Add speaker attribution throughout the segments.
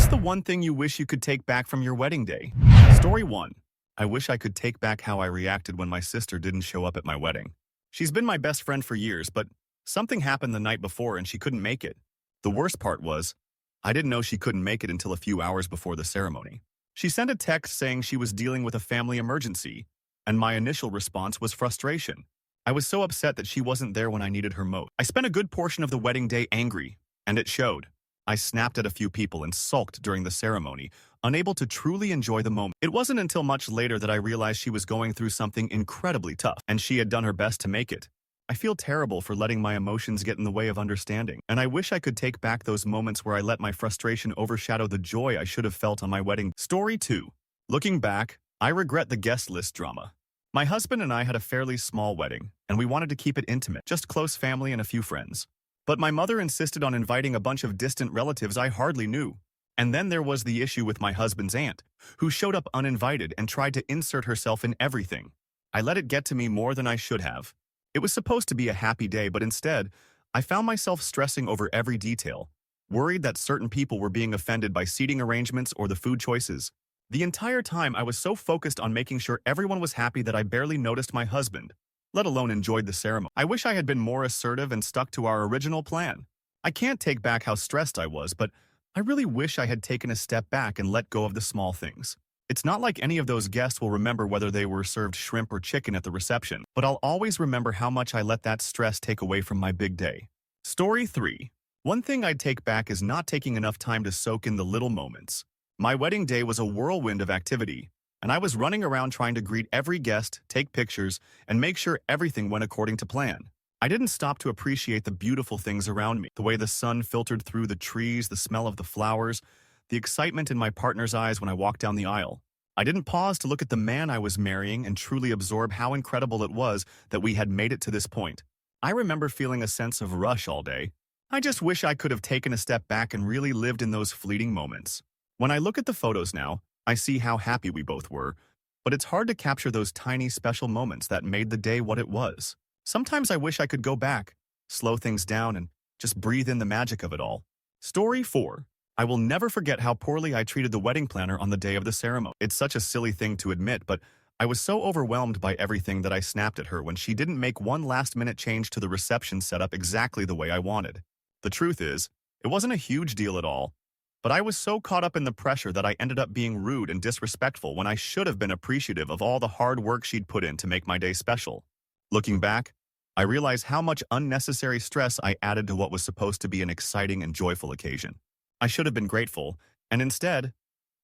Speaker 1: What's the one thing you wish you could take back from your wedding day? Story 1. I wish I could take back how I reacted when my sister didn't show up at my wedding. She's been my best friend for years, but something happened the night before and she couldn't make it. The worst part was, I didn't know she couldn't make it until a few hours before the ceremony. She sent a text saying she was dealing with a family emergency, and my initial response was frustration. I was so upset that she wasn't there when I needed her most. I spent a good portion of the wedding day angry, and it showed. I snapped at a few people and sulked during the ceremony, unable to truly enjoy the moment. It wasn't until much later that I realized she was going through something incredibly tough, and she had done her best to make it. I feel terrible for letting my emotions get in the way of understanding, and I wish I could take back those moments where I let my frustration overshadow the joy I should have felt on my wedding. Story 2. Looking back, I regret the guest list drama. My husband and I had a fairly small wedding, and we wanted to keep it intimate, just close family and a few friends. But my mother insisted on inviting a bunch of distant relatives I hardly knew. And then there was the issue with my husband's aunt, who showed up uninvited and tried to insert herself in everything. I let it get to me more than I should have. It was supposed to be a happy day, but instead, I found myself stressing over every detail, worried that certain people were being offended by seating arrangements or the food choices. The entire time, I was so focused on making sure everyone was happy that I barely noticed my husband, let alone enjoyed the ceremony. I wish I had been more assertive and stuck to our original plan. I can't take back how stressed I was, but I really wish I had taken a step back and let go of the small things. It's not like any of those guests will remember whether they were served shrimp or chicken at the reception, but I'll always remember how much I let that stress take away from my big day. Story 3. One thing I'd take back is not taking enough time to soak in the little moments. My wedding day was a whirlwind of activity, and I was running around trying to greet every guest, take pictures, and make sure everything went according to plan. I didn't stop to appreciate the beautiful things around me, the way the sun filtered through the trees, the smell of the flowers, the excitement in my partner's eyes when I walked down the aisle. I didn't pause to look at the man I was marrying and truly absorb how incredible it was that we had made it to this point. I remember feeling a sense of rush all day. I just wish I could have taken a step back and really lived in those fleeting moments. When I look at the photos now, I see how happy we both were, but it's hard to capture those tiny special moments that made the day what it was. Sometimes I wish I could go back, slow things down, and just breathe in the magic of it all. Story 4. I will never forget how poorly I treated the wedding planner on the day of the ceremony. It's such a silly thing to admit, but I was so overwhelmed by everything that I snapped at her when she didn't make one last-minute change to the reception setup exactly the way I wanted. The truth is, it wasn't a huge deal at all, but I was so caught up in the pressure that I ended up being rude and disrespectful when I should have been appreciative of all the hard work she'd put in to make my day special. Looking back, I realize how much unnecessary stress I added to what was supposed to be an exciting and joyful occasion. I should have been grateful, and instead,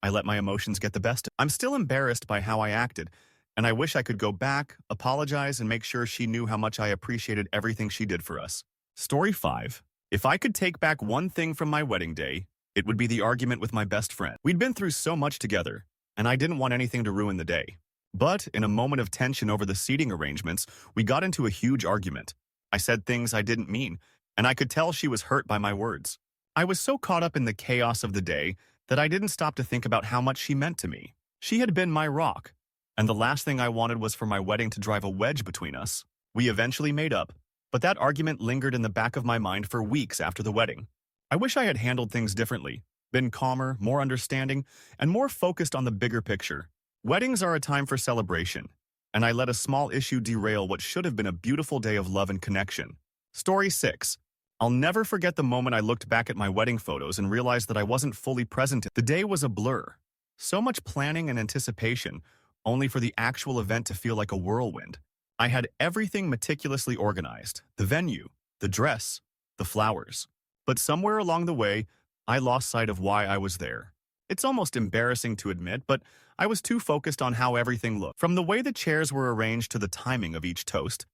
Speaker 1: I let my emotions get the best. I'm still embarrassed by how I acted, and I wish I could go back, apologize, and make sure she knew how much I appreciated everything she did for us. Story 5. If I could take back one thing from my wedding day, it would be the argument with my best friend. We'd been through so much together, and I didn't want anything to ruin the day. But in a moment of tension over the seating arrangements, we got into a huge argument. I said things I didn't mean, and I could tell she was hurt by my words. I was so caught up in the chaos of the day that I didn't stop to think about how much she meant to me. She had been my rock, and the last thing I wanted was for my wedding to drive a wedge between us. We eventually made up, but that argument lingered in the back of my mind for weeks after the wedding. I wish I had handled things differently, been calmer, more understanding, and more focused on the bigger picture. Weddings are a time for celebration, and I let a small issue derail what should have been a beautiful day of love and connection. Story 6. I'll never forget the moment I looked back at my wedding photos and realized that I wasn't fully present. The day was a blur. So much planning and anticipation, only for the actual event to feel like a whirlwind. I had everything meticulously organized, the venue, the dress, the flowers. But somewhere along the way, I lost sight of why I was there. It's almost embarrassing to admit, but I was too focused on how everything looked. From the way the chairs were arranged to the timing of each toast,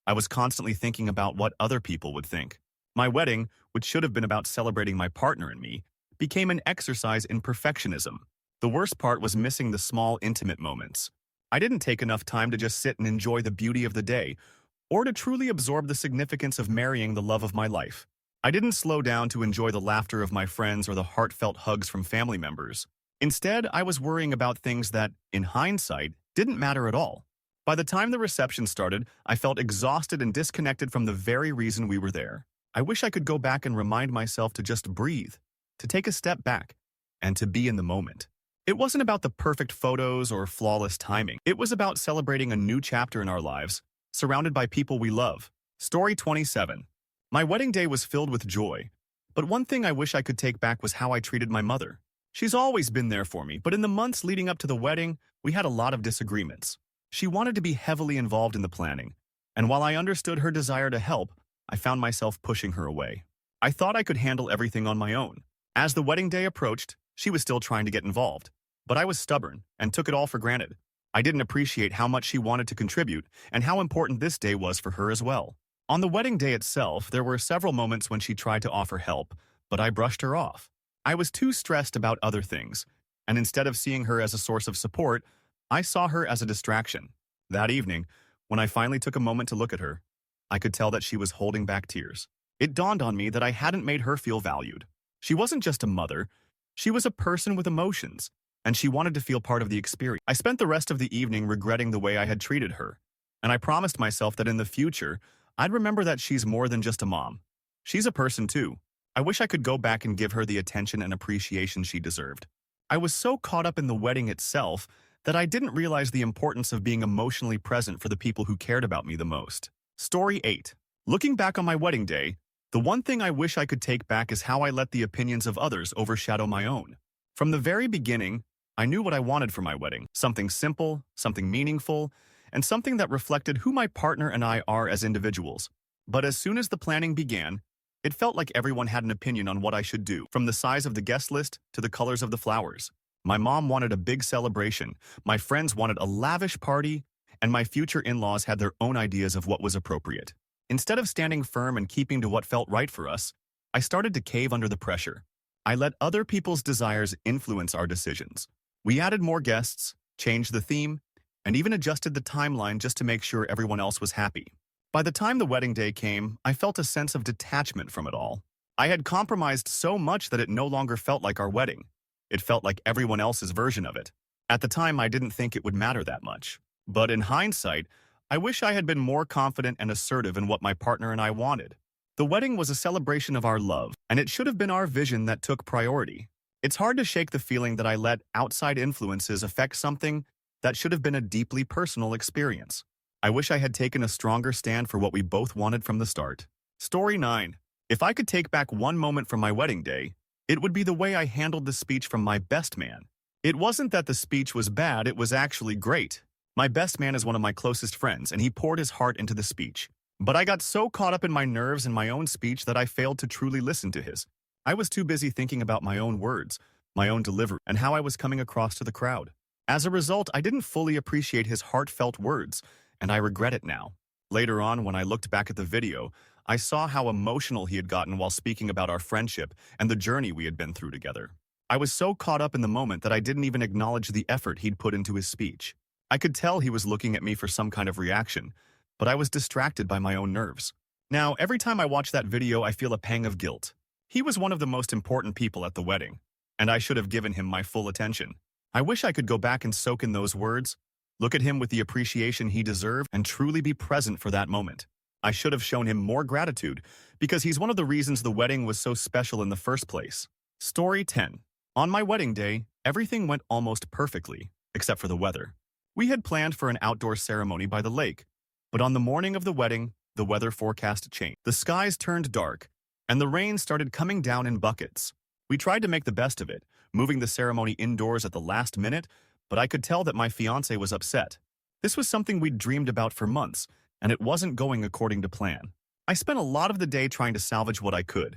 Speaker 1: I was constantly thinking about what other people would think. My wedding, which should have been about celebrating my partner and me, became an exercise in perfectionism. The worst part was missing the small, intimate moments. I didn't take enough time to just sit and enjoy the beauty of the day, or to truly absorb the significance of marrying the love of my life. I didn't slow down to enjoy the laughter of my friends or the heartfelt hugs from family members. Instead, I was worrying about things that, in hindsight, didn't matter at all. By the time the reception started, I felt exhausted and disconnected from the very reason we were there. I wish I could go back and remind myself to just breathe, to take a step back, and to be in the moment. It wasn't about the perfect photos or flawless timing. It was about celebrating a new chapter in our lives, surrounded by people we love. Story 27. My wedding day was filled with joy, but one thing I wish I could take back was how I treated my mother. She's always been there for me, but in the months leading up to the wedding, we had a lot of disagreements. She wanted to be heavily involved in the planning, and while I understood her desire to help, I found myself pushing her away. I thought I could handle everything on my own. As the wedding day approached, she was still trying to get involved, but I was stubborn and took it all for granted. I didn't appreciate how much she wanted to contribute and how important this day was for her as well. On the wedding day itself, there were several moments when she tried to offer help, but I brushed her off. I was too stressed about other things, and instead of seeing her as a source of support, I saw her as a distraction. That evening, when I finally took a moment to look at her, I could tell that she was holding back tears. It dawned on me that I hadn't made her feel valued. She wasn't just a mother, she was a person with emotions, and she wanted to feel part of the experience. I spent the rest of the evening regretting the way I had treated her, and I promised myself that in the future, I'd remember that she's more than just a mom. She's a person too. I wish I could go back and give her the attention and appreciation she deserved. I was so caught up in the wedding itself that I didn't realize the importance of being emotionally present for the people who cared about me the most. Story 8. Looking back on my wedding day, the one thing I wish I could take back is how I let the opinions of others overshadow my own. From the very beginning, I knew what I wanted for my wedding. Something simple, something meaningful, and something that reflected who my partner and I are as individuals. But as soon as the planning began, it felt like everyone had an opinion on what I should do, from the size of the guest list to the colors of the flowers. My mom wanted a big celebration, my friends wanted a lavish party, and my future in-laws had their own ideas of what was appropriate. Instead of standing firm and keeping to what felt right for us, I started to cave under the pressure. I let other people's desires influence our decisions. We added more guests, changed the theme, and even adjusted the timeline just to make sure everyone else was happy. By the time the wedding day came, I felt a sense of detachment from it all. I had compromised so much that it no longer felt like our wedding. It felt like everyone else's version of it. At the time, I didn't think it would matter that much. But in hindsight, I wish I had been more confident and assertive in what my partner and I wanted. The wedding was a celebration of our love, and it should have been our vision that took priority. It's hard to shake the feeling that I let outside influences affect something that should have been a deeply personal experience. I wish I had taken a stronger stand for what we both wanted from the start. Story 9. If I could take back one moment from my wedding day, it would be the way I handled the speech from my best man. It wasn't that the speech was bad, it was actually great. My best man is one of my closest friends, and he poured his heart into the speech. But I got so caught up in my nerves and my own speech that I failed to truly listen to his. I was too busy thinking about my own words, my own delivery, and how I was coming across to the crowd. As a result, I didn't fully appreciate his heartfelt words, and I regret it now. Later on, when I looked back at the video, I saw how emotional he had gotten while speaking about our friendship and the journey we had been through together. I was so caught up in the moment that I didn't even acknowledge the effort he'd put into his speech. I could tell he was looking at me for some kind of reaction, but I was distracted by my own nerves. Now, every time I watch that video, I feel a pang of guilt. He was one of the most important people at the wedding, and I should have given him my full attention. I wish I could go back and soak in those words, look at him with the appreciation he deserved, and truly be present for that moment. I should have shown him more gratitude, because he's one of the reasons the wedding was so special in the first place. Story 10. On my wedding day, everything went almost perfectly, except for the weather. We had planned for an outdoor ceremony by the lake, but on the morning of the wedding, the weather forecast changed. The skies turned dark, and the rain started coming down in buckets. We tried to make the best of it, moving the ceremony indoors at the last minute, but I could tell that my fiancé was upset. This was something we'd dreamed about for months, and it wasn't going according to plan. I spent a lot of the day trying to salvage what I could,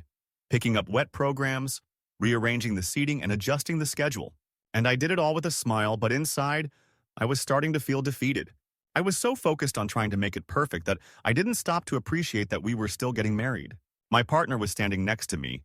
Speaker 1: picking up wet programs, rearranging the seating, and adjusting the schedule. And I did it all with a smile, but inside, I was starting to feel defeated. I was so focused on trying to make it perfect that I didn't stop to appreciate that we were still getting married. My partner was standing next to me,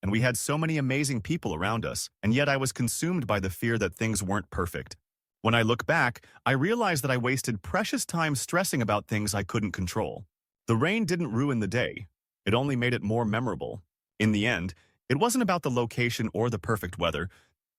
Speaker 1: and we had so many amazing people around us, and yet I was consumed by the fear that things weren't perfect. When I look back, I realized that I wasted precious time stressing about things I couldn't control. The rain didn't ruin the day. It only made it more memorable. In the end, it wasn't about the location or the perfect weather.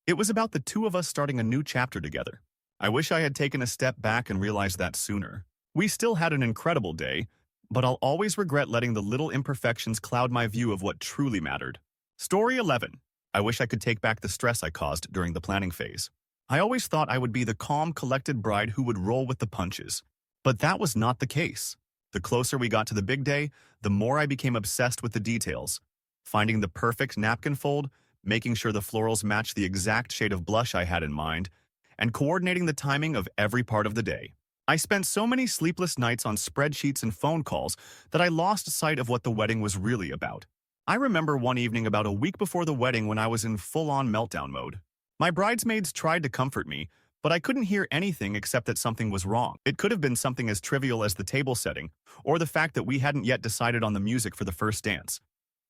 Speaker 1: It was about the two of us starting a new chapter together. I wish I had taken a step back and realized that sooner. We still had an incredible day, but I'll always regret letting the little imperfections cloud my view of what truly mattered. Story 11. I wish I could take back the stress I caused during the planning phase. I always thought I would be the calm, collected bride who would roll with the punches. But that was not the case. The closer we got to the big day, the more I became obsessed with the details. Finding the perfect napkin fold, making sure the florals matched the exact shade of blush I had in mind, and coordinating the timing of every part of the day. I spent so many sleepless nights on spreadsheets and phone calls that I lost sight of what the wedding was really about. I remember one evening about a week before the wedding when I was in full-on meltdown mode. My bridesmaids tried to comfort me, but I couldn't hear anything except that something was wrong. It could have been something as trivial as the table setting, or the fact that we hadn't yet decided on the music for the first dance.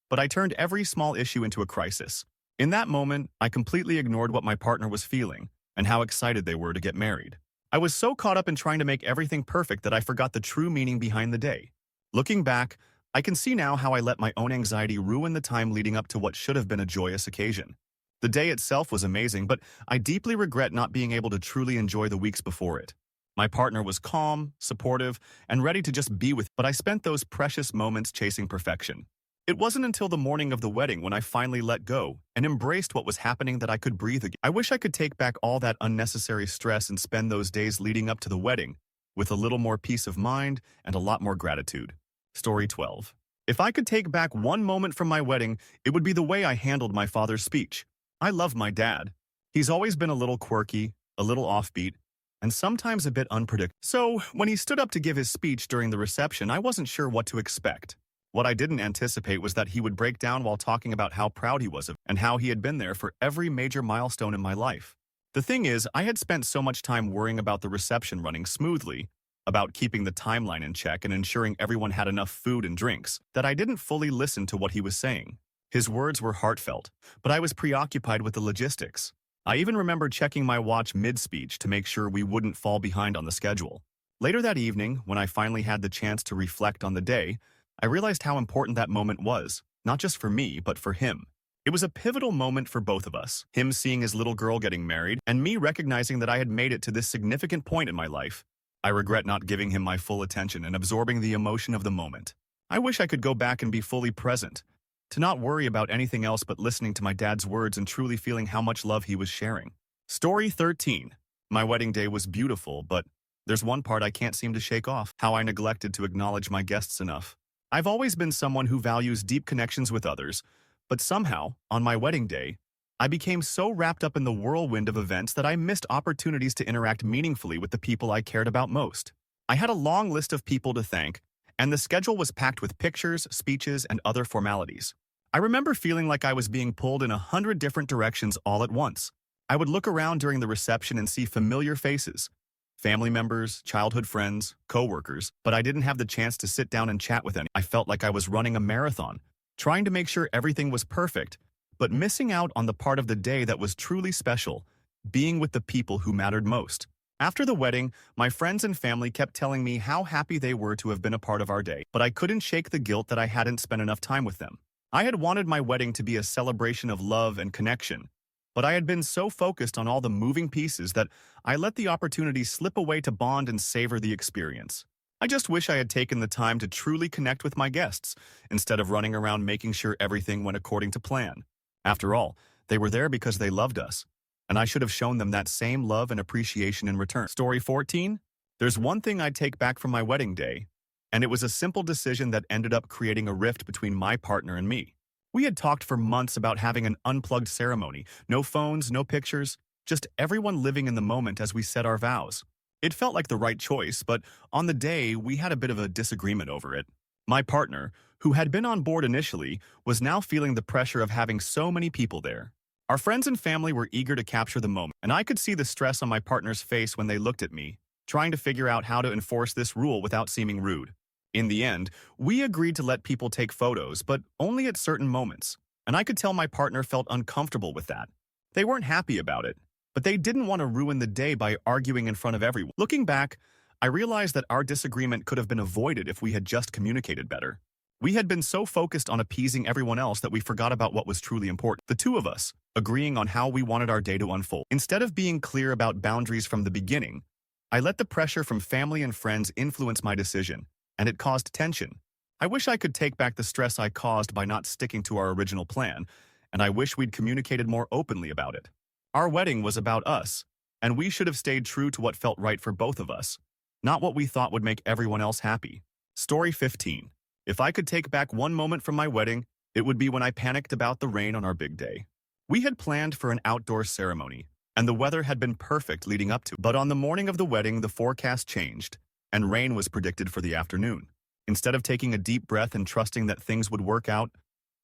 Speaker 1: But I turned every small issue into a crisis. In that moment, I completely ignored what my partner was feeling and how excited they were to get married. I was so caught up in trying to make everything perfect that I forgot the true meaning behind the day. Looking back, I can see now how I let my own anxiety ruin the time leading up to what should have been a joyous occasion. The day itself was amazing, but I deeply regret not being able to truly enjoy the weeks before it. My partner was calm, supportive, and ready to just be with, but I spent those precious moments chasing perfection. It wasn't until the morning of the wedding when I finally let go and embraced what was happening that I could breathe again. I wish I could take back all that unnecessary stress and spend those days leading up to the wedding with a little more peace of mind and a lot more gratitude. Story 12. If I could take back one moment from my wedding, it would be the way I handled my father's speech. I love my dad. He's always been a little quirky, a little offbeat, and sometimes a bit unpredictable. So when he stood up to give his speech during the reception, I wasn't sure what to expect. What I didn't anticipate was that he would break down while talking about how proud he was of and how he had been there for every major milestone in my life. The thing is, I had spent so much time worrying about the reception running smoothly, about keeping the timeline in check and ensuring everyone had enough food and drinks, that I didn't fully listen to what he was saying. His words were heartfelt, but I was preoccupied with the logistics. I even remember checking my watch mid-speech to make sure we wouldn't fall behind on the schedule. Later that evening, when I finally had the chance to reflect on the day, I realized how important that moment was, not just for me, but for him. It was a pivotal moment for both of us, him seeing his little girl getting married, and me recognizing that I had made it to this significant point in my life. I regret not giving him my full attention and absorbing the emotion of the moment. I wish I could go back and be fully present, to not worry about anything else but listening to my dad's words and truly feeling how much love he was sharing. Story 13. My wedding day was beautiful, but there's one part I can't seem to shake off: how I neglected to acknowledge my guests enough. I've always been someone who values deep connections with others, but somehow, on my wedding day, I became so wrapped up in the whirlwind of events that I missed opportunities to interact meaningfully with the people I cared about most. I had a long list of people to thank, and the schedule was packed with pictures, speeches, and other formalities. I remember feeling like I was being pulled in 100 different directions all at once. I would look around during the reception and see familiar faces, family members, childhood friends, co-workers, but I didn't have the chance to sit down and chat with any. I felt like I was running a marathon, trying to make sure everything was perfect, but missing out on the part of the day that was truly special, being with the people who mattered most. After the wedding, my friends and family kept telling me how happy they were to have been a part of our day, but I couldn't shake the guilt that I hadn't spent enough time with them. I had wanted my wedding to be a celebration of love and connection, but I had been so focused on all the moving pieces that I let the opportunity slip away to bond and savor the experience. I just wish I had taken the time to truly connect with my guests, instead of running around making sure everything went according to plan. After all, they were there because they loved us, and I should have shown them that same love and appreciation in return. Story 14. There's one thing I'd take back from my wedding day, and it was a simple decision that ended up creating a rift between my partner and me. We had talked for months about having an unplugged ceremony, no phones, no pictures, just everyone living in the moment as we said our vows. It felt like the right choice, but on the day, we had a bit of a disagreement over it. My partner, who had been on board initially, was now feeling the pressure of having so many people there. Our friends and family were eager to capture the moment, and I could see the stress on my partner's face when they looked at me, trying to figure out how to enforce this rule without seeming rude. In the end, we agreed to let people take photos, but only at certain moments, and I could tell my partner felt uncomfortable with that. They weren't happy about it, but they didn't want to ruin the day by arguing in front of everyone. Looking back, I realized that our disagreement could have been avoided if we had just communicated better. We had been so focused on appeasing everyone else that we forgot about what was truly important. The two of us, agreeing on how we wanted our day to unfold. Instead of being clear about boundaries from the beginning, I let the pressure from family and friends influence my decision, and it caused tension. I wish I could take back the stress I caused by not sticking to our original plan, and I wish we'd communicated more openly about it. Our wedding was about us, and we should have stayed true to what felt right for both of us, not what we thought would make everyone else happy. Story 15. If I could take back one moment from my wedding, it would be when I panicked about the rain on our big day. We had planned for an outdoor ceremony, and the weather had been perfect leading up to it. But on the morning of the wedding, the forecast changed, and rain was predicted for the afternoon. Instead of taking a deep breath and trusting that things would work out,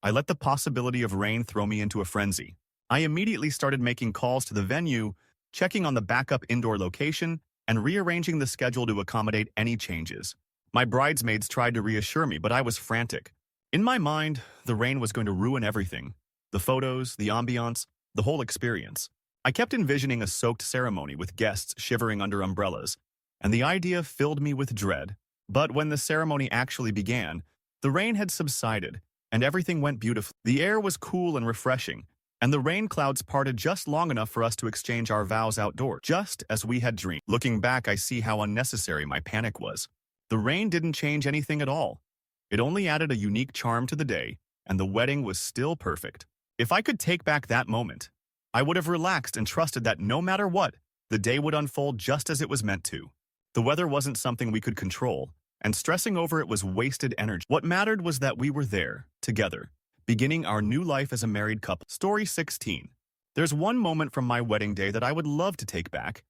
Speaker 1: I let the possibility of rain throw me into a frenzy. I immediately started making calls to the venue, checking on the backup indoor location, and rearranging the schedule to accommodate any changes. My bridesmaids tried to reassure me, but I was frantic. In my mind, the rain was going to ruin everything. The photos, the ambiance, the whole experience. I kept envisioning a soaked ceremony with guests shivering under umbrellas, and the idea filled me with dread. But when the ceremony actually began, the rain had subsided, and everything went beautifully. The air was cool and refreshing, and the rain clouds parted just long enough for us to exchange our vows outdoors, just as we had dreamed. Looking back, I see how unnecessary my panic was. The rain didn't change anything at all. It only added a unique charm to the day, and the wedding was still perfect. If I could take back that moment, I would have relaxed and trusted that no matter what, the day would unfold just as it was meant to. The weather wasn't something we could control, and stressing over it was wasted energy. What mattered was that we were there, together, beginning our new life as a married couple. Story 16. There's one moment from my wedding day that I would love to take back,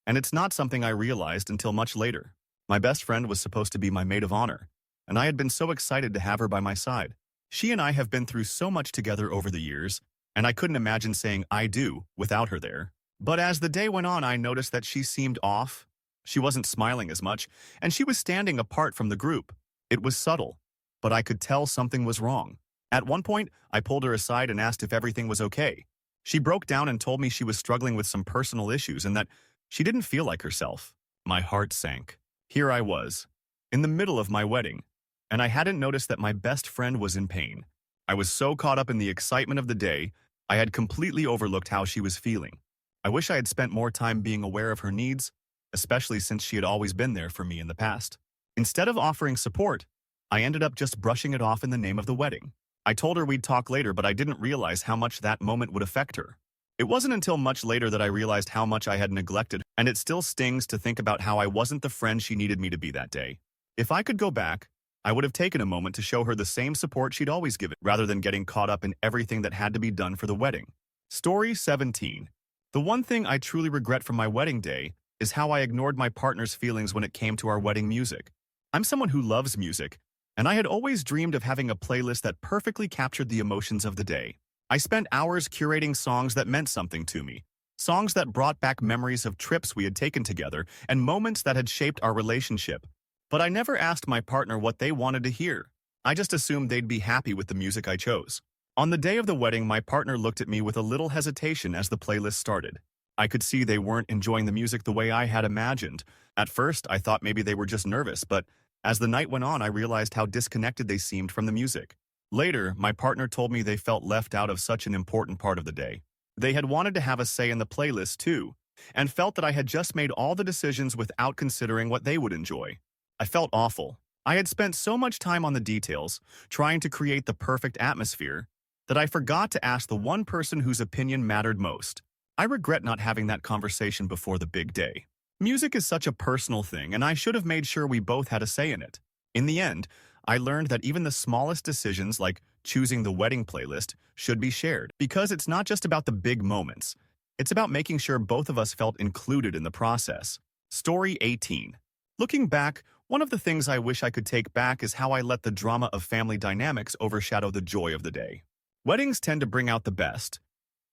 Speaker 1: and it's not something I realized until much later. My best friend was supposed to be my maid of honor, and I had been so excited to have her by my side. She and I have been through so much together over the years, and I couldn't imagine saying I do without her there. But as the day went on, I noticed that she seemed off. She wasn't smiling as much, and she was standing apart from the group. It was subtle, but I could tell something was wrong. At one point, I pulled her aside and asked if everything was okay. She broke down and told me she was struggling with some personal issues and that she didn't feel like herself. My heart sank. Here I was, in the middle of my wedding, and I hadn't noticed that my best friend was in pain. I was so caught up in the excitement of the day, I had completely overlooked how she was feeling. I wish I had spent more time being aware of her needs, especially since she had always been there for me in the past. Instead of offering support, I ended up just brushing it off in the name of the wedding. I told her we'd talk later, but I didn't realize how much that moment would affect her. It wasn't until much later that I realized how much I had neglected her, and it still stings to think about how I wasn't the friend she needed me to be that day. If I could go back, I would have taken a moment to show her the same support she'd always given, rather than getting caught up in everything that had to be done for the wedding. Story 17. The one thing I truly regret from my wedding day is how I ignored my partner's feelings when it came to our wedding music. I'm someone who loves music, and I had always dreamed of having a playlist that perfectly captured the emotions of the day. I spent hours curating songs that meant something to me, songs that brought back memories of trips we had taken together and moments that had shaped our relationship. But I never asked my partner what they wanted to hear. I just assumed they'd be happy with the music I chose. On the day of the wedding, my partner looked at me with a little hesitation as the playlist started. I could see they weren't enjoying the music the way I had imagined. At first, I thought maybe they were just nervous, but as the night went on, I realized how disconnected they seemed from the music. Later, my partner told me they felt left out of such an important part of the day. They had wanted to have a say in the playlist too, and felt that I had just made all the decisions without considering what they would enjoy. I felt awful. I had spent so much time on the details, trying to create the perfect atmosphere, that I forgot to ask the one person whose opinion mattered most. I regret not having that conversation before the big day. Music is such a personal thing, and I should have made sure we both had a say in it. In the end, I learned that even the smallest decisions, like choosing the wedding playlist, should be shared. Because it's not just about the big moments. It's about making sure both of us felt included in the process. Story 18. Looking back, one of the things I wish I could take back is how I let the drama of family dynamics overshadow the joy of the day. Weddings tend to bring out the best,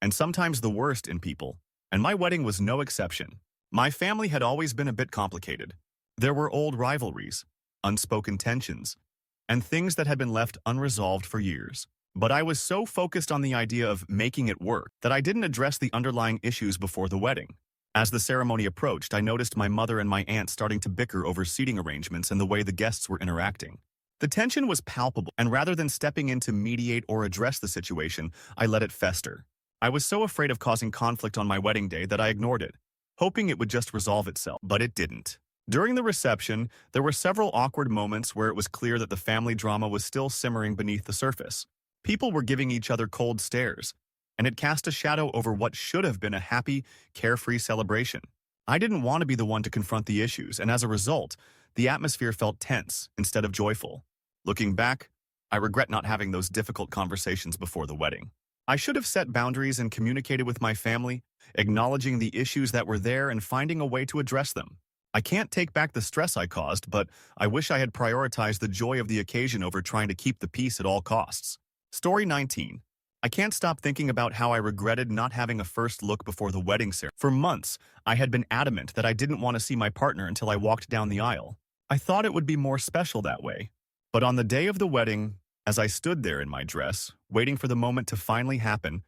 Speaker 1: and sometimes the worst in people, and my wedding was no exception. My family had always been a bit complicated. There were old rivalries, unspoken tensions, and things that had been left unresolved for years. But I was so focused on the idea of making it work that I didn't address the underlying issues before the wedding. As the ceremony approached, I noticed my mother and my aunt starting to bicker over seating arrangements and the way the guests were interacting. The tension was palpable, and rather than stepping in to mediate or address the situation, I let it fester. I was so afraid of causing conflict on my wedding day that I ignored it, hoping it would just resolve itself, but it didn't. During the reception, there were several awkward moments where it was clear that the family drama was still simmering beneath the surface. People were giving each other cold stares, and it cast a shadow over what should have been a happy, carefree celebration. I didn't want to be the one to confront the issues, and as a result, the atmosphere felt tense instead of joyful. Looking back, I regret not having those difficult conversations before the wedding. I should have set boundaries and communicated with my family, acknowledging the issues that were there and finding a way to address them. I can't take back the stress I caused, but I wish I had prioritized the joy of the occasion over trying to keep the peace at all costs. Story 19. I can't stop thinking about how I regretted not having a first look before the wedding ceremony. For months, I had been adamant that I didn't want to see my partner until I walked down the aisle. I thought it would be more special that way. But on the day of the wedding, as I stood there in my dress, waiting for the moment to finally happen,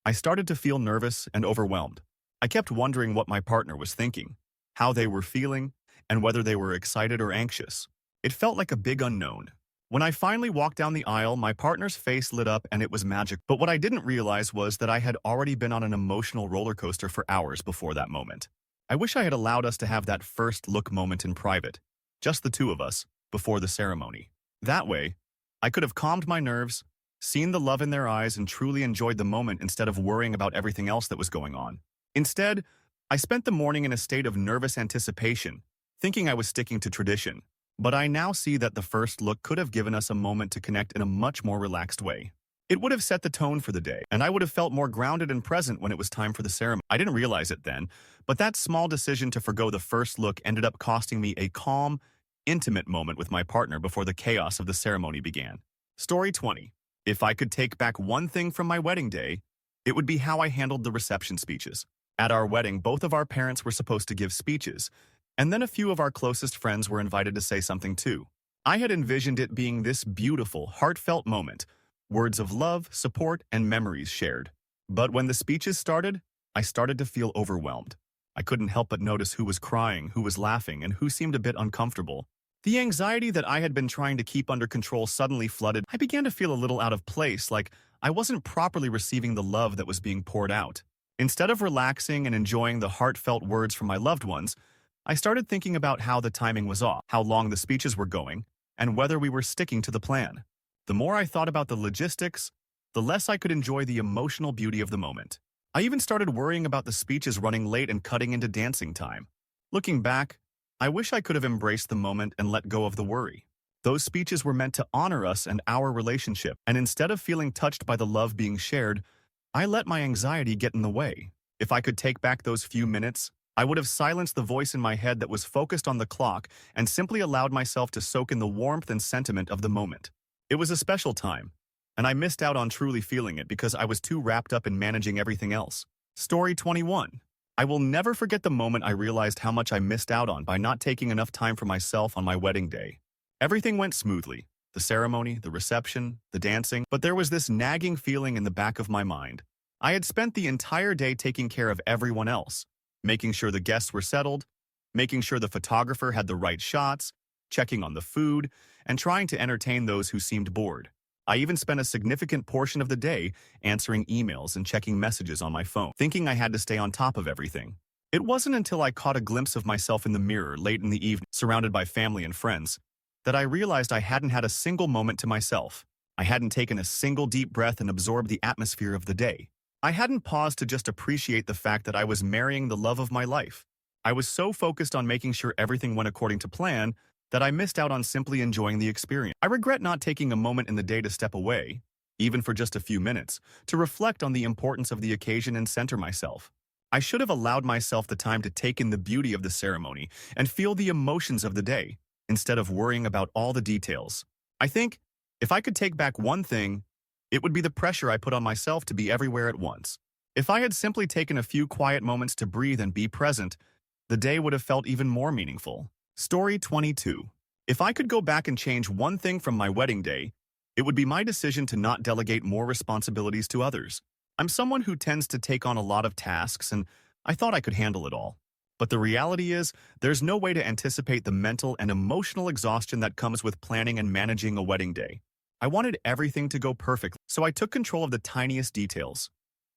Speaker 1: I started to feel nervous and overwhelmed. I kept wondering what my partner was thinking, how they were feeling, and whether they were excited or anxious. It felt like a big unknown. When I finally walked down the aisle, my partner's face lit up and it was magic. But what I didn't realize was that I had already been on an emotional roller coaster for hours before that moment. I wish I had allowed us to have that first look moment in private, just the two of us, before the ceremony. That way, I could have calmed my nerves, seen the love in their eyes, and truly enjoyed the moment instead of worrying about everything else that was going on. Instead, I spent the morning in a state of nervous anticipation, thinking I was sticking to tradition. But I now see that the first look could have given us a moment to connect in a much more relaxed way. It would have set the tone for the day, and I would have felt more grounded and present when it was time for the ceremony. I didn't realize it then, but that small decision to forgo the first look ended up costing me a calm, intimate moment with my partner before the chaos of the ceremony began. Story 20. If I could take back one thing from my wedding day, it would be how I handled the reception speeches. At our wedding, both of our parents were supposed to give speeches, and then a few of our closest friends were invited to say something too. I had envisioned it being this beautiful, heartfelt moment, words of love, support, and memories shared. But when the speeches started, I started to feel overwhelmed. I couldn't help but notice who was crying, who was laughing, and who seemed a bit uncomfortable. The anxiety that I had been trying to keep under control suddenly flooded. I began to feel a little out of place, like I wasn't properly receiving the love that was being poured out. Instead of relaxing and enjoying the heartfelt words from my loved ones, I started thinking about how the timing was off, how long the speeches were going, and whether we were sticking to the plan. The more I thought about the logistics, the less I could enjoy the emotional beauty of the moment. I even started worrying about the speeches running late and cutting into dancing time. Looking back, I wish I could have embraced the moment and let go of the worry. Those speeches were meant to honor us and our relationship, and instead of feeling touched by the love being shared, I let my anxiety get in the way. If I could take back those few minutes, I would have silenced the voice in my head that was focused on the clock and simply allowed myself to soak in the warmth and sentiment of the moment. It was a special time, and I missed out on truly feeling it because I was too wrapped up in managing everything else. Story 21. I will never forget the moment I realized how much I missed out on by not taking enough time for myself on my wedding day. Everything went smoothly. The ceremony, the reception, the dancing, but there was this nagging feeling in the back of my mind. I had spent the entire day taking care of everyone else, making sure the guests were settled, making sure the photographer had the right shots, checking on the food, and trying to entertain those who seemed bored. I even spent a significant portion of the day answering emails and checking messages on my phone, thinking I had to stay on top of everything. It wasn't until I caught a glimpse of myself in the mirror late in the evening, surrounded by family and friends, that I realized I hadn't had a single moment to myself. I hadn't taken a single deep breath and absorbed the atmosphere of the day. I hadn't paused to just appreciate the fact that I was marrying the love of my life. I was so focused on making sure everything went according to plan that I missed out on simply enjoying the experience. I regret not taking a moment in the day to step away, even for just a few minutes, to reflect on the importance of the occasion and center myself. I should have allowed myself the time to take in the beauty of the ceremony and feel the emotions of the day, instead of worrying about all the details. I think, if I could take back one thing, it would be the pressure I put on myself to be everywhere at once. If I had simply taken a few quiet moments to breathe and be present, the day would have felt even more meaningful. Story 22. If I could go back and change one thing from my wedding day, it would be my decision to not delegate more responsibilities to others. I'm someone who tends to take on a lot of tasks, and I thought I could handle it all. But the reality is, there's no way to anticipate the mental and emotional exhaustion that comes with planning and managing a wedding day. I wanted everything to go perfectly, so I took control of the tiniest details,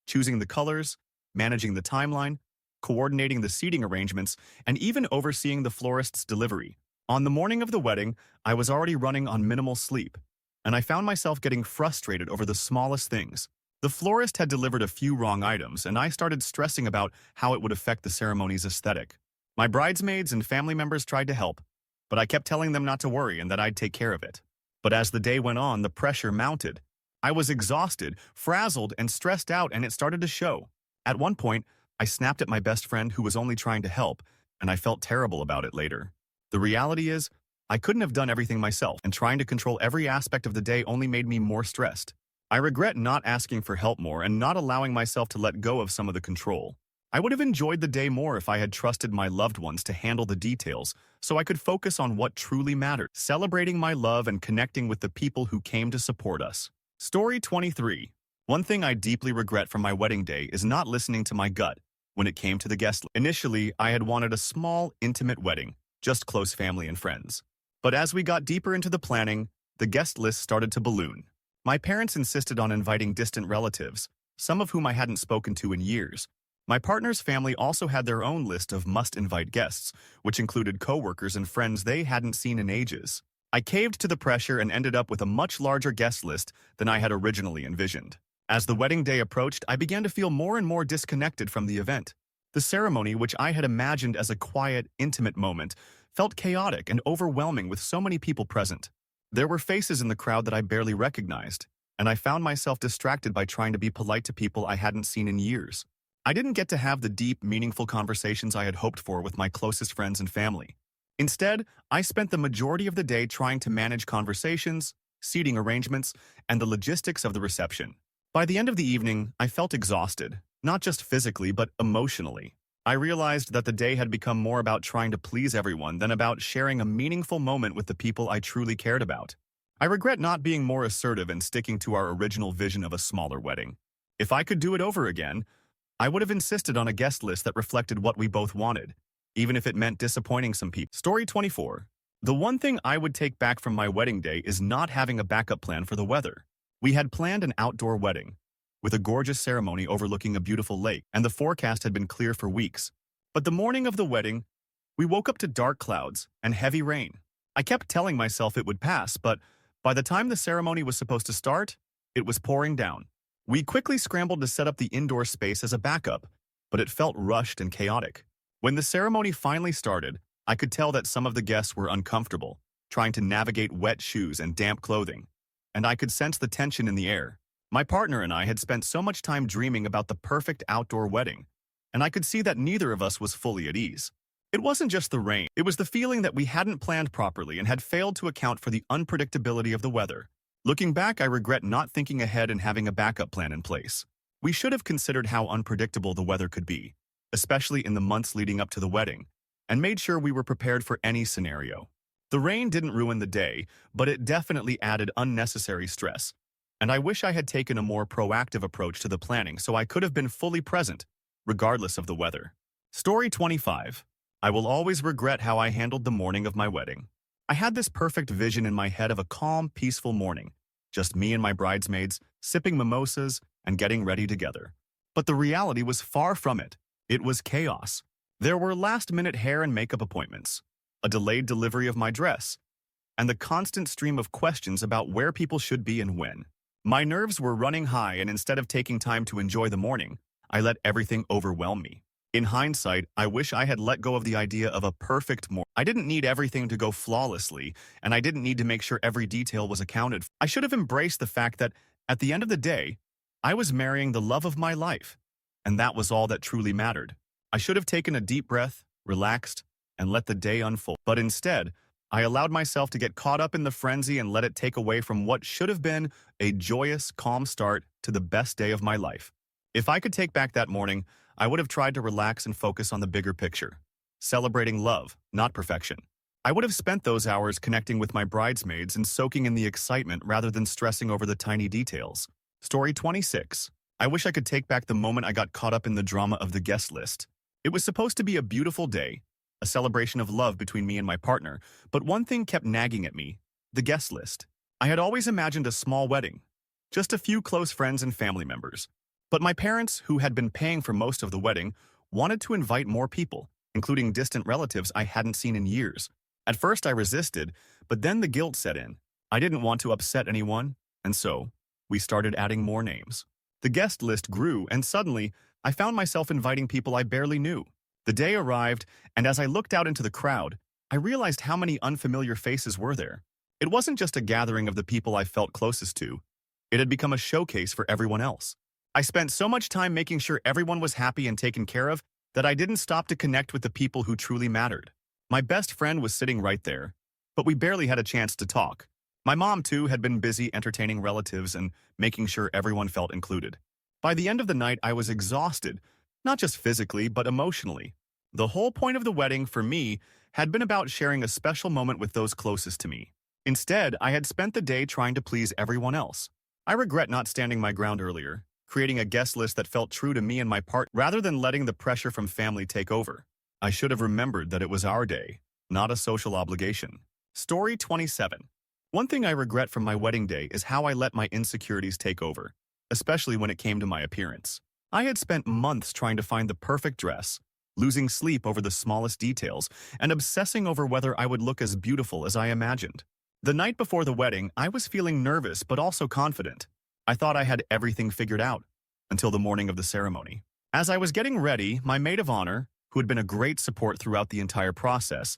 Speaker 1: choosing the colors, managing the timeline, coordinating the seating arrangements, and even overseeing the florist's delivery. On the morning of the wedding, I was already running on minimal sleep, and I found myself getting frustrated over the smallest things. The florist had delivered a few wrong items, and I started stressing about how it would affect the ceremony's aesthetic. My bridesmaids and family members tried to help, but I kept telling them not to worry and that I'd take care of it. But as the day went on, the pressure mounted. I was exhausted, frazzled, and stressed out, and it started to show. At one point, I snapped at my best friend who was only trying to help, and I felt terrible about it later. The reality is, I couldn't have done everything myself, and trying to control every aspect of the day only made me more stressed. I regret not asking for help more and not allowing myself to let go of some of the control. I would have enjoyed the day more if I had trusted my loved ones to handle the details, so I could focus on what truly mattered, celebrating my love and connecting with the people who came to support us. Story 23. One thing I deeply regret from my wedding day is not listening to my gut when it came to the guest list. Initially, I had wanted a small, intimate wedding, just close family and friends. But as we got deeper into the planning, the guest list started to balloon. My parents insisted on inviting distant relatives, some of whom I hadn't spoken to in years. My partner's family also had their own list of must-invite guests, which included coworkers and friends they hadn't seen in ages. I caved to the pressure and ended up with a much larger guest list than I had originally envisioned. As the wedding day approached, I began to feel more and more disconnected from the event. The ceremony, which I had imagined as a quiet, intimate moment, felt chaotic and overwhelming with so many people present. There were faces in the crowd that I barely recognized, and I found myself distracted by trying to be polite to people I hadn't seen in years. I didn't get to have the deep, meaningful conversations I had hoped for with my closest friends and family. Instead, I spent the majority of the day trying to manage conversations, seating arrangements, and the logistics of the reception. By the end of the evening, I felt exhausted, not just physically but emotionally. I realized that the day had become more about trying to please everyone than about sharing a meaningful moment with the people I truly cared about. I regret not being more assertive and sticking to our original vision of a smaller wedding. If I could do it over again, I would have insisted on a guest list that reflected what we both wanted, even if it meant disappointing some people. Story 24. The one thing I would take back from my wedding day is not having a backup plan for the weather. We had planned an outdoor wedding, with a gorgeous ceremony overlooking a beautiful lake, and the forecast had been clear for weeks. But the morning of the wedding, we woke up to dark clouds and heavy rain. I kept telling myself it would pass, but by the time the ceremony was supposed to start, it was pouring down. We quickly scrambled to set up the indoor space as a backup, but it felt rushed and chaotic. When the ceremony finally started, I could tell that some of the guests were uncomfortable, trying to navigate wet shoes and damp clothing, and I could sense the tension in the air. My partner and I had spent so much time dreaming about the perfect outdoor wedding, and I could see that neither of us was fully at ease. It wasn't just the rain, it was the feeling that we hadn't planned properly and had failed to account for the unpredictability of the weather. Looking back, I regret not thinking ahead and having a backup plan in place. We should have considered how unpredictable the weather could be, especially in the months leading up to the wedding, and made sure we were prepared for any scenario. The rain didn't ruin the day, but it definitely added unnecessary stress, and I wish I had taken a more proactive approach to the planning so I could have been fully present, regardless of the weather. Story 25. I will always regret how I handled the morning of my wedding. I had this perfect vision in my head of a calm, peaceful morning, just me and my bridesmaids, sipping mimosas and getting ready together. But the reality was far from it. It was chaos. There were last-minute hair and makeup appointments, a delayed delivery of my dress, and the constant stream of questions about where people should be and when. My nerves were running high, and instead of taking time to enjoy the morning, I let everything overwhelm me. In hindsight, I wish I had let go of the idea of a perfect morning. I didn't need everything to go flawlessly, and I didn't need to make sure every detail was accounted for. I should have embraced the fact that, at the end of the day, I was marrying the love of my life, and that was all that truly mattered. I should have taken a deep breath, relaxed, and let the day unfold. But instead, I allowed myself to get caught up in the frenzy and let it take away from what should have been a joyous, calm start to the best day of my life. If I could take back that morning, I would have tried to relax and focus on the bigger picture, celebrating love, not perfection. I would have spent those hours connecting with my bridesmaids and soaking in the excitement rather than stressing over the tiny details. Story 26. I wish I could take back the moment I got caught up in the drama of the guest list. It was supposed to be a beautiful day, a celebration of love between me and my partner, but one thing kept nagging at me: the guest list. I had always imagined a small wedding, just a few close friends and family members. But my parents, who had been paying for most of the wedding, wanted to invite more people, including distant relatives I hadn't seen in years. At first I resisted, but then the guilt set in. I didn't want to upset anyone, and so we started adding more names. The guest list grew, and suddenly, I found myself inviting people I barely knew. The day arrived, and as I looked out into the crowd, I realized how many unfamiliar faces were there. It wasn't just a gathering of the people I felt closest to. It had become a showcase for everyone else. I spent so much time making sure everyone was happy and taken care of that I didn't stop to connect with the people who truly mattered. My best friend was sitting right there, but we barely had a chance to talk. My mom, too, had been busy entertaining relatives and making sure everyone felt included. By the end of the night, I was exhausted, not just physically, but emotionally. The whole point of the wedding, for me, had been about sharing a special moment with those closest to me. Instead, I had spent the day trying to please everyone else. I regret not standing my ground earlier, creating a guest list that felt true to me and my part rather than letting the pressure from family take over. I should have remembered that it was our day, not a social obligation. Story 27. One thing I regret from my wedding day is how I let my insecurities take over, especially when it came to my appearance. I had spent months trying to find the perfect dress, losing sleep over the smallest details, and obsessing over whether I would look as beautiful as I imagined. The night before the wedding, I was feeling nervous but also confident. I thought I had everything figured out, until the morning of the ceremony. As I was getting ready, my maid of honor, who had been a great support throughout the entire process,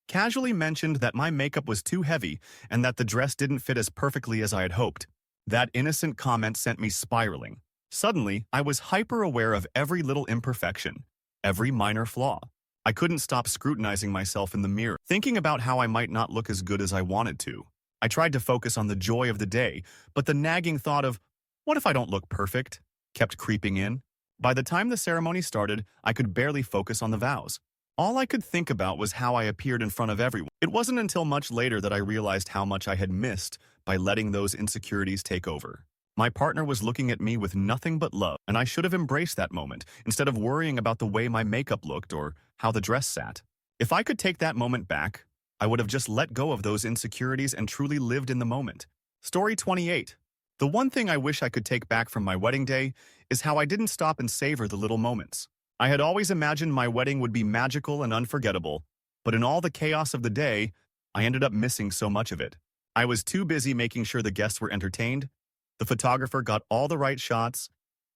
Speaker 1: casually mentioned that my makeup was too heavy and that the dress didn't fit as perfectly as I had hoped. That innocent comment sent me spiraling. Suddenly, I was hyper-aware of every little imperfection, every minor flaw. I couldn't stop scrutinizing myself in the mirror, thinking about how I might not look as good as I wanted to. I tried to focus on the joy of the day, but the nagging thought of, what if I don't look perfect, kept creeping in. By the time the ceremony started, I could barely focus on the vows. All I could think about was how I appeared in front of everyone. It wasn't until much later that I realized how much I had missed by letting those insecurities take over. My partner was looking at me with nothing but love, and I should have embraced that moment instead of worrying about the way my makeup looked or how the dress sat. If I could take that moment back, I would have just let go of those insecurities and truly lived in the moment. Story 28. The one thing I wish I could take back from my wedding day is how I didn't stop and savor the little moments. I had always imagined my wedding would be magical and unforgettable, but in all the chaos of the day, I ended up missing so much of it. I was too busy making sure the guests were entertained, the photographer got all the right shots,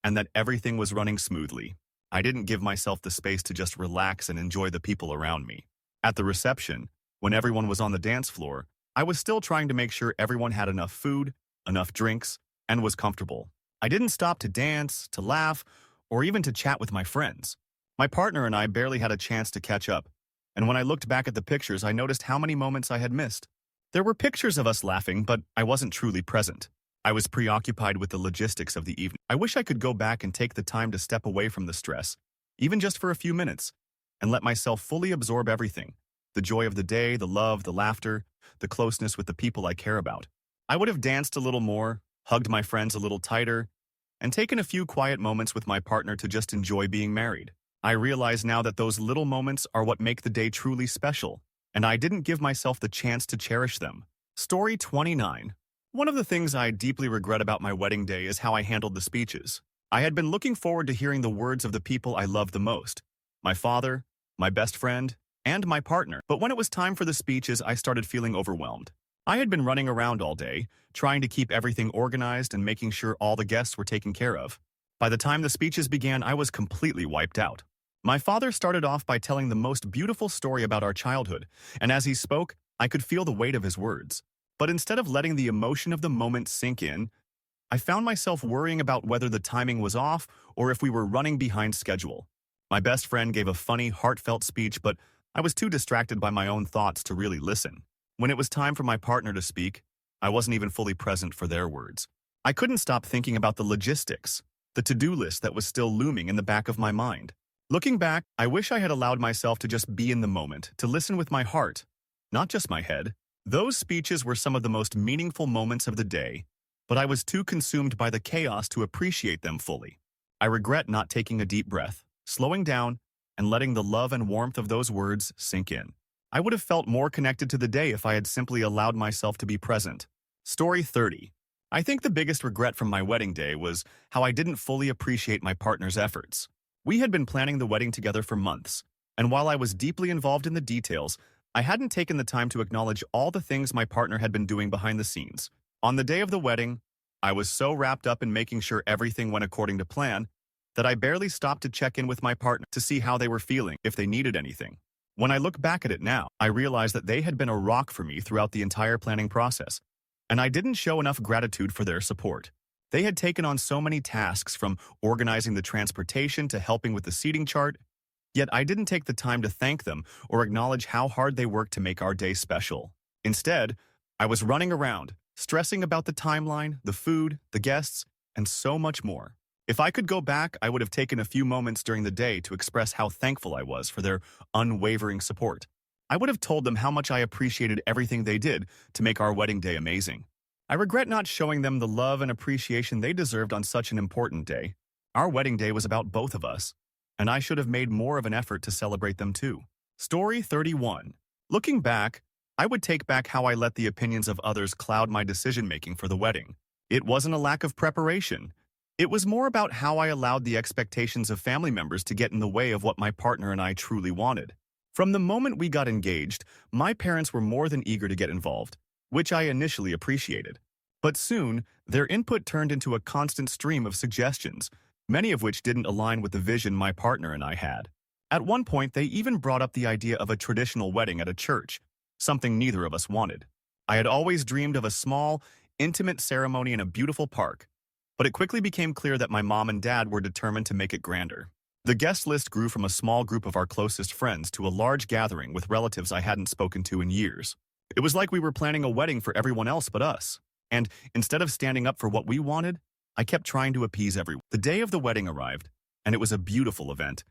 Speaker 1: and that everything was running smoothly. I didn't give myself the space to just relax and enjoy the people around me. At the reception, when everyone was on the dance floor, I was still trying to make sure everyone had enough food, enough drinks, and was comfortable. I didn't stop to dance, to laugh, or even to chat with my friends. My partner and I barely had a chance to catch up, and when I looked back at the pictures, I noticed how many moments I had missed. There were pictures of us laughing, but I wasn't truly present. I was preoccupied with the logistics of the evening. I wish I could go back and take the time to step away from the stress, even just for a few minutes, and let myself fully absorb everything. The joy of the day, the love, the laughter, the closeness with the people I care about. I would have danced a little more, hugged my friends a little tighter, and taken a few quiet moments with my partner to just enjoy being married. I realize now that those little moments are what make the day truly special, and I didn't give myself the chance to cherish them. Story 29. One of the things I deeply regret about my wedding day is how I handled the speeches. I had been looking forward to hearing the words of the people I loved the most, my father, my best friend, and my partner. But when it was time for the speeches, I started feeling overwhelmed. I had been running around all day, trying to keep everything organized and making sure all the guests were taken care of. By the time the speeches began, I was completely wiped out. My father started off by telling the most beautiful story about our childhood, and as he spoke, I could feel the weight of his words. But instead of letting the emotion of the moment sink in, I found myself worrying about whether the timing was off or if we were running behind schedule. My best friend gave a funny, heartfelt speech, but I was too distracted by my own thoughts to really listen. When it was time for my partner to speak, I wasn't even fully present for their words. I couldn't stop thinking about the logistics, the to-do list that was still looming in the back of my mind. Looking back, I wish I had allowed myself to just be in the moment, to listen with my heart, not just my head. Those speeches were some of the most meaningful moments of the day, but I was too consumed by the chaos to appreciate them fully. I regret not taking a deep breath, slowing down, and letting the love and warmth of those words sink in. I would have felt more connected to the day if I had simply allowed myself to be present. Story 30. I think the biggest regret from my wedding day was how I didn't fully appreciate my partner's efforts. We had been planning the wedding together for months, and while I was deeply involved in the details, I hadn't taken the time to acknowledge all the things my partner had been doing behind the scenes. On the day of the wedding, I was so wrapped up in making sure everything went according to plan that I barely stopped to check in with my partner to see how they were feeling, if they needed anything. When I look back at it now, I realize that they had been a rock for me throughout the entire planning process, and I didn't show enough gratitude for their support. They had taken on so many tasks, from organizing the transportation to helping with the seating chart, yet I didn't take the time to thank them or acknowledge how hard they worked to make our day special. Instead, I was running around, stressing about the timeline, the food, the guests, and so much more. If I could go back, I would have taken a few moments during the day to express how thankful I was for their unwavering support. I would have told them how much I appreciated everything they did to make our wedding day amazing. I regret not showing them the love and appreciation they deserved on such an important day. Our wedding day was about both of us, and I should have made more of an effort to celebrate them too. Story 31. Looking back, I would take back how I let the opinions of others cloud my decision-making for the wedding. It wasn't a lack of preparation. It was more about how I allowed the expectations of family members to get in the way of what my partner and I truly wanted. From the moment we got engaged, my parents were more than eager to get involved, which I initially appreciated. But soon, their input turned into a constant stream of suggestions, many of which didn't align with the vision my partner and I had. At one point, they even brought up the idea of a traditional wedding at a church, something neither of us wanted. I had always dreamed of a small, intimate ceremony in a beautiful park, but it quickly became clear that my mom and dad were determined to make it grander. The guest list grew from a small group of our closest friends to a large gathering with relatives I hadn't spoken to in years. It was like we were planning a wedding for everyone else but us. And instead of standing up for what we wanted, I kept trying to appease everyone. The day of the wedding arrived, and it was a beautiful event,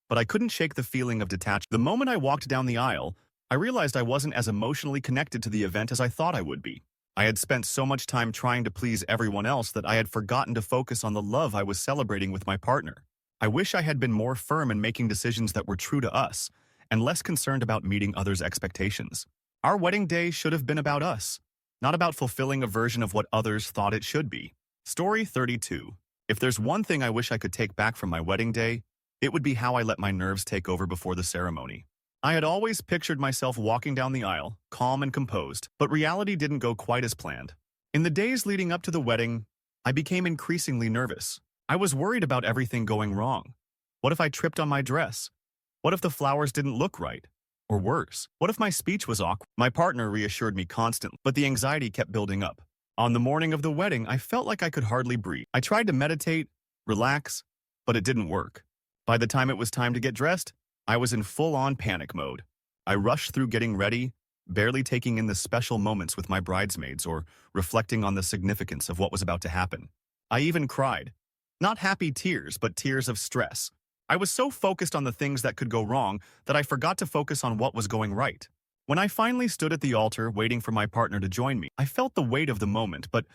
Speaker 1: but I couldn't shake the feeling of detachment. The moment I walked down the aisle, I realized I wasn't as emotionally connected to the event as I thought I would be. I had spent so much time trying to please everyone else that I had forgotten to focus on the love I was celebrating with my partner. I wish I had been more firm in making decisions that were true to us, and less concerned about meeting others' expectations. Our wedding day should have been about us, not about fulfilling a version of what others thought it should be. Story 32. If there's one thing I wish I could take back from my wedding day, it would be how I let my nerves take over before the ceremony. I had always pictured myself walking down the aisle, calm and composed, but reality didn't go quite as planned. In the days leading up to the wedding, I became increasingly nervous. I was worried about everything going wrong. What if I tripped on my dress? What if the flowers didn't look right? Or worse, what if my speech was awkward? My partner reassured me constantly, but the anxiety kept building up. On the morning of the wedding, I felt like I could hardly breathe. I tried to meditate, relax, but it didn't work. By the time it was time to get dressed, I was in full-on panic mode. I rushed through getting ready, barely taking in the special moments with my bridesmaids or reflecting on the significance of what was about to happen. I even cried. Not happy tears, but tears of stress. I was so focused on the things that could go wrong that I forgot to focus on what was going right. When I finally stood at the altar waiting for my partner to join me, I felt the weight of the moment, but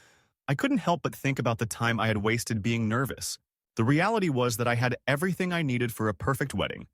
Speaker 1: I couldn't help but think about the time I had wasted being nervous. The reality was that I had everything I needed for a perfect wedding.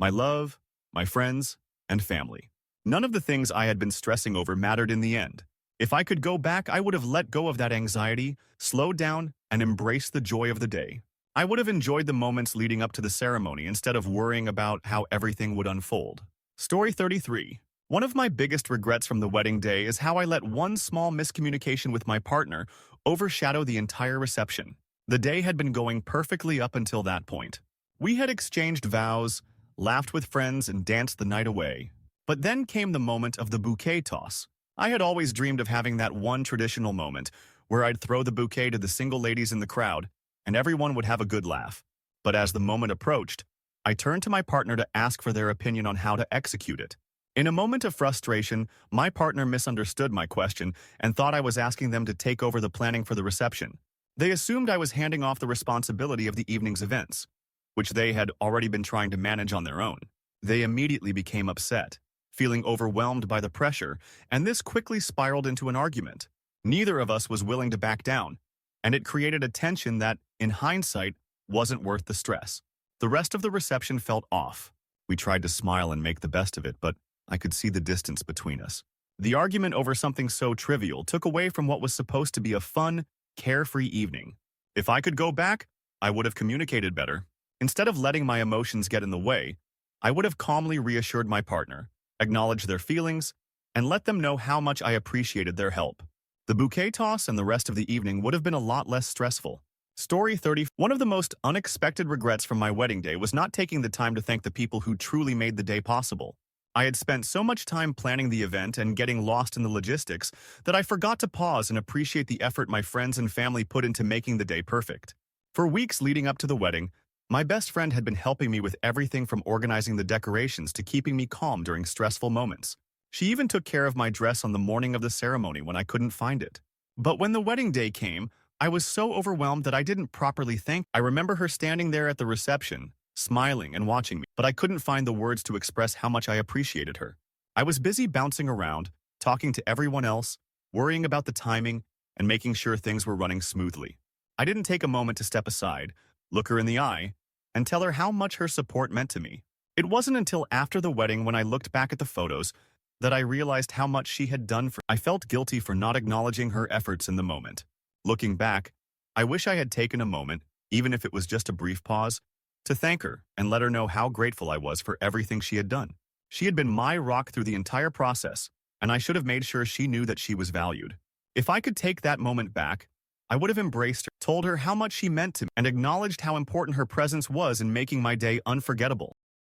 Speaker 1: My love, my friends, and family. None of the things I had been stressing over mattered in the end. If I could go back, I would have let go of that anxiety, slowed down, and embraced the joy of the day. I would have enjoyed the moments leading up to the ceremony instead of worrying about how everything would unfold. Story 33. One of my biggest regrets from the wedding day is how I let one small miscommunication with my partner overshadow the entire reception. The day had been going perfectly up until that point. We had exchanged vows, laughed with friends, and danced the night away. But then came the moment of the bouquet toss. I had always dreamed of having that one traditional moment where I'd throw the bouquet to the single ladies in the crowd, and everyone would have a good laugh. But as the moment approached, I turned to my partner to ask for their opinion on how to execute it. In a moment of frustration, my partner misunderstood my question and thought I was asking them to take over the planning for the reception. They assumed I was handing off the responsibility of the evening's events, which they had already been trying to manage on their own. They immediately became upset, feeling overwhelmed by the pressure, and this quickly spiraled into an argument. Neither of us was willing to back down, and it created a tension that, in hindsight, wasn't worth the stress. The rest of the reception felt off. We tried to smile and make the best of it, but I could see the distance between us. The argument over something so trivial took away from what was supposed to be a fun, carefree evening. If I could go back, I would have communicated better. Instead of letting my emotions get in the way, I would have calmly reassured my partner, acknowledge their feelings, and let them know how much I appreciated their help. The bouquet toss and the rest of the evening would have been a lot less stressful. Story 30. One of the most unexpected regrets from my wedding day was not taking the time to thank the people who truly made the day possible. I had spent so much time planning the event and getting lost in the logistics that I forgot to pause and appreciate the effort my friends and family put into making the day perfect. For weeks leading up to the wedding, my best friend had been helping me with everything from organizing the decorations to keeping me calm during stressful moments. She even took care of my dress on the morning of the ceremony when I couldn't find it. But when the wedding day came, I was so overwhelmed that I didn't properly thank her. I remember her standing there at the reception, smiling and watching me, but I couldn't find the words to express how much I appreciated her. I was busy bouncing around, talking to everyone else, worrying about the timing, and making sure things were running smoothly. I didn't take a moment to step aside, look her in the eye, and tell her how much her support meant to me. It wasn't until after the wedding when I looked back at the photos that I realized how much she had done for me. I felt guilty for not acknowledging her efforts in the moment. Looking back, I wish I had taken a moment, even if it was just a brief pause, to thank her and let her know how grateful I was for everything she had done. She had been my rock through the entire process, and I should have made sure she knew that she was valued. If I could take that moment back, I would have embraced her, told her how much she meant to me, and acknowledged how important her presence was in making my day unforgettable.